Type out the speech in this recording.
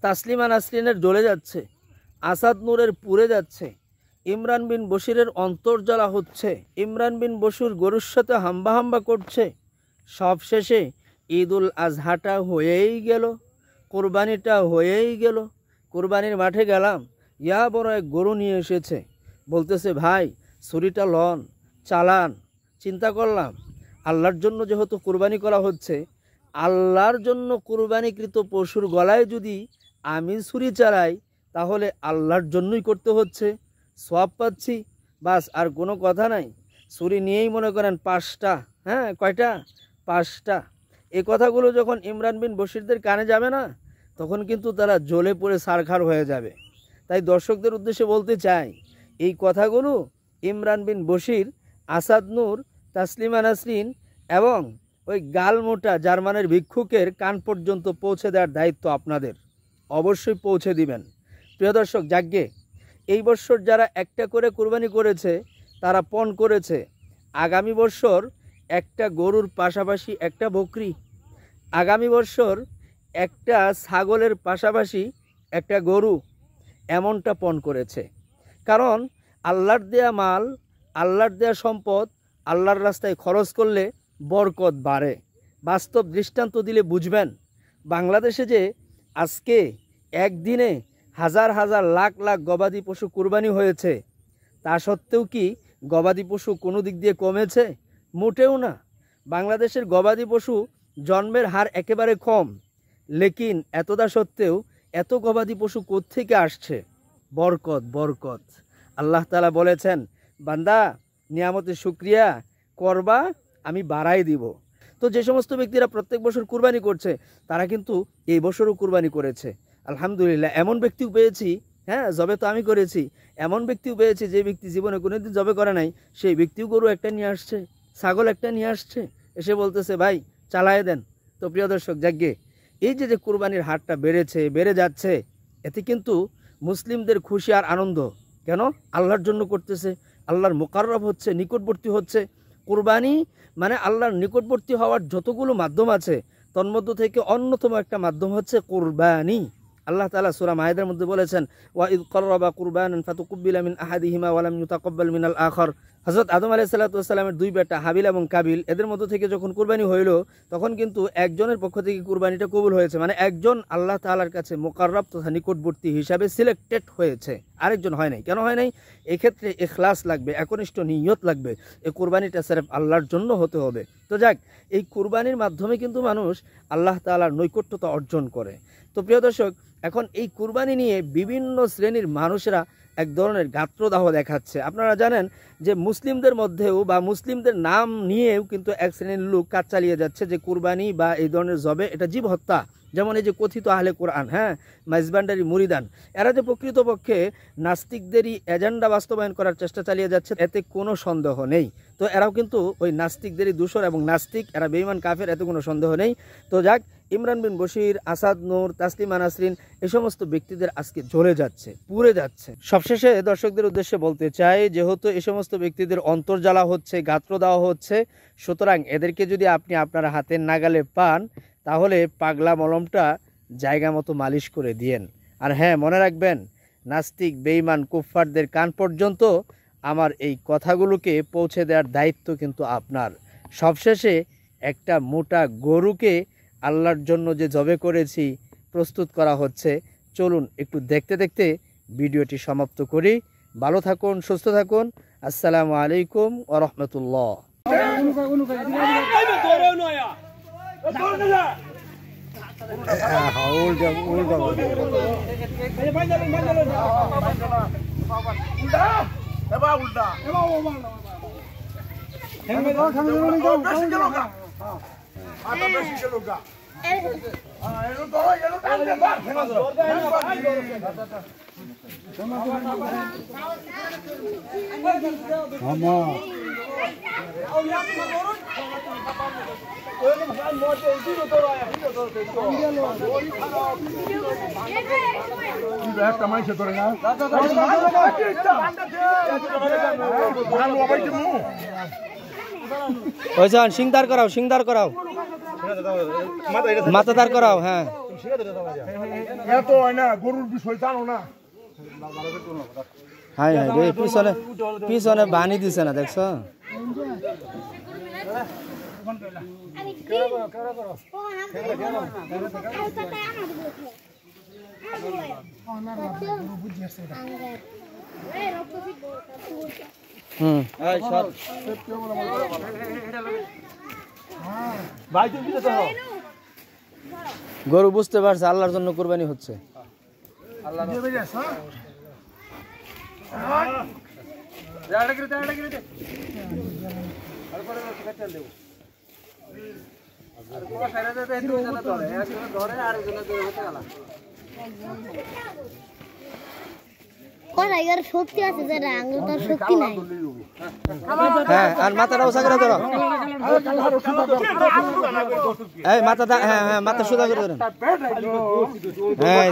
তাসলিমা নাসরিনের জ্বলে যাচ্ছে, আসাদ নূরের পুড়ে যাচ্ছে, ইমরান বিন বশিরের অন্তর্জ্বালা হচ্ছে, ইমরান বিন বশির গরুর সাথে হাম্বা হাম্বা করছে। সব শেষে ঈদুল আজহাটা হয়েই গেল, কোরবানিটা হয়েই গেল। কোরবানির মাঠে গেলাম, ইয়া বড় এক গরু নিয়ে এসেছে, বলতেছে ভাই ছুরিটা লন, চালান। চিন্তা করলাম আল্লাহর জন্য যেহেতু কোরবানি করা হচ্ছে, আল্লাহর জন্য কোরবানিকৃত পশুর গলায় যদি আমি ছুরি চালাই তাহলে আল্লাহর জন্যই করতে হচ্ছে, সওয়াব পাচ্ছি, বাস আর কোনো কথা নাই। ছুরি নিয়েই মনে করেন 5টা, হ্যাঁ কয়টা, 5টা। এই কথাগুলো যখন ইমরান বিন বশিরদের কানে যাবে না, তখন কিন্তু তারা জ্বলে পড়ে সারখার হয়ে যাবে। তাই দর্শকদের উদ্দেশ্যে বলতে চাই, এই কথাগুলো ইমরান বিন বশির, আসাদ নূর, তাসলিমা নাসরিন এবং ওই গালমোটা জার্মানের ভিক্ষুকের কান পর্যন্ত পৌঁছে দেওয়ার দায়িত্ব আপনাদের, অবশ্যই পৌঁছে দিবেন। প্রিয় দর্শক, যাজ্ঞে এই বছর যারা একটা করে কুরবানি করেছে তারা পণ করেছে আগামী বছর একটা গরুর পাশাপাশি একটা বকরি, আগামী বছর একটা ছাগলের পাশাপাশি একটা গরু, এমনটা পণ করেছে। কারণ আল্লাহর দেয়া মাল, আল্লাহর দেয়া সম্পদ আল্লাহর রাস্তায় খরচ করলে বরকত বাড়ে। বাস্তব দৃষ্টান্ত দিলে বুঝবেন। বাংলাদেশে যে আজকে একদিনে হাজার হাজার লাখ লাখ গবাদি পশু কুরবানি হয়েছে, তা সত্ত্বেও কি গবাদি পশু কোনো দিক দিয়ে কমেছে? মোটেও না। বাংলাদেশের গবাদি পশু জন্মের হার একেবারে কম, লেকিন এতটা সত্ত্বেও এত গবাদি পশু কোত্থেকে আসছে? বরকত, বরকত। আল্লাহ তাআলা বলেছেন, বান্দা নিয়ামতের শুকরিয়া করবা, আমি বাড়াই দিব। তো যে সমস্ত ব্যক্তিরা প্রত্যেক বছর কুরবানি করছে তারা কিন্তু এই বছরও কুরবানি করেছে, আলহামদুলিল্লাহ। এমন ব্যক্তিও পেয়েছি, হ্যাঁ জবে তো আমি করেছি, এমন ব্যক্তিও পেয়েছি যে ব্যক্তি জীবনে কোনোদিন জবে করে নাই, সেই ব্যক্তিও গরু একটা নিয়ে আসছে, ছাগল একটা নিয়ে আসছে, এসে বলতেছে ভাই চালায় দেন। তো প্রিয় দর্শক, যাজ্ঞে এই যে কুরবানির হারটা বেড়েছে, বেড়ে যাচ্ছে, এতে কিন্তু মুসলিমদের খুশি আর আনন্দ। কেন? আল্লাহর জন্য করতেছে, আল্লাহর মুকাররব হচ্ছে, নিকটবর্তী হচ্ছে। কুরবানি মানে আল্লাহর নিকটবর্তী হওয়ার যতগুলো মাধ্যম আছে তন্মধ্য থেকে অন্যতম একটা মাধ্যম হচ্ছে কুরবানি। আল্লাহ তাআলা সূরা মায়েদার মধ্যে বলেছেন, ওয়া ইয ক্বাররাবা কুরবানান ফাতুকুব্বিলা মিন আহাদিহিমা ওয়া লাম ইউতাকাব্বাল মিনাল আখার। হযরত আদম আলাইহিস সালাতু ওয়াস সালামের দুই বেটা হাবিল এবং কাবিল, এদের মধ্য থেকে যখন কুরবানি হইল তখন কিন্তু একজনের পক্ষ থেকে কুরবানিটা কবুল হয়েছে, মানে একজন আল্লাহ তাআলার কাছে মুকাররব তথা নিকটবর্তী হিসাবে সিলেক্টেড হয়েছে, আরেকজন হয় নাই। কেন হয় নাই? এই ক্ষেত্রে ইখলাস লাগবে, একনিষ্ঠ নিয়ত লাগবে, এই কুরবানিটা সির্ফ আল্লাহর জন্য হতে হবে। তো যাক, এই কুরবানির মাধ্যমে কিন্তু মানুষ আল্লাহ তাআলার নৈকট্যতা অর্জন করে। তো প্রিয় দর্শক, এখন এই কুরবানি নিয়ে বিভিন্ন শ্রেণীর মানুষেরা এক ধরনের গাত্রদাহ দেখাচ্ছে। আপনারা জানেন যে মুসলিমদের মধ্যেও বা মুসলিমদের নাম নিয়েও কিন্তু এক শ্রেণীর লোক কাজ চালিয়ে যাচ্ছে যে কুরবানি বা এই ধরনের জবে এটা জীব হত্যা। যেমন এই যে কথিত আহলে কোরআন, হ্যাঁ মাইজবান্ডারি মুরিদান, এরা যে প্রকৃতপক্ষে নাস্তিকদেরই এজেন্ডা বাস্তবায়ন করার চেষ্টা চালিয়ে যাচ্ছে, এতে কোনো সন্দেহ নেই। তো এরাও কিন্তু ওই নাস্তিকদেরই দূষর এবং নাস্তিক, এরা বেঈমান কাফের, এতে কোনো সন্দেহ নেই। তো যাক, ইমরান বিন বশির, আসাদ নূর, তাসলিমা নাসরিন এই সমস্ত ব্যক্তিদের আজকে জ্বলে যাচ্ছে, পুড়ে যাচ্ছে। সবশেষে দর্শকদের উদ্দেশ্যে বলতে চাই, যেহেতু এই সমস্ত ব্যক্তিদের অন্তর্জ্বালা হচ্ছে, গাত্র দেওয়া হচ্ছে, সুতরাং এদেরকে যদি আপনি আপনার হাতের নাগালে পান তাহলে পাগলা মলমটা জায়গা মতো মালিশ করে দিয়েন। আর হ্যাঁ, মনে রাখবেন, নাস্তিক বেঈমান কুফফারদের কান পর্যন্ত আমার এই কথাগুলোকে পৌঁছে দেওয়ার দায়িত্ব কিন্তু আপনার। সবশেষে একটা মোটা গরুকে আল্লাহর জন্য যে জবে করেছি প্রস্তুত করা হচ্ছে, চলুন একটু দেখতে দেখতে ভিডিওটি সমাপ্ত করি। ভালো থাকুন, সুস্থ থাকুন। আসসালামু আলাইকুম ওয়া রাহমাতুল্লাহ। একটা মাইসে করে না ওই যান সিংদার করাও মাথাদার করাও হ্যাঁ এত হয় না গরুর বিষয় জানো না হাই হাই রে পিছনে বানি দিছে না দেখছো গরু বুঝতে পারছে আল্লাহর জন্য কুরবানি হচ্ছে শক্তি আছে যারা আঙুল তার শক্তি নাই হ্যাঁ আর মাথাটা উঁচা করে ধরো এই মাথাটা হ্যাঁ হ্যাঁ মাথা সোজা করে ধরেন হ্যাঁ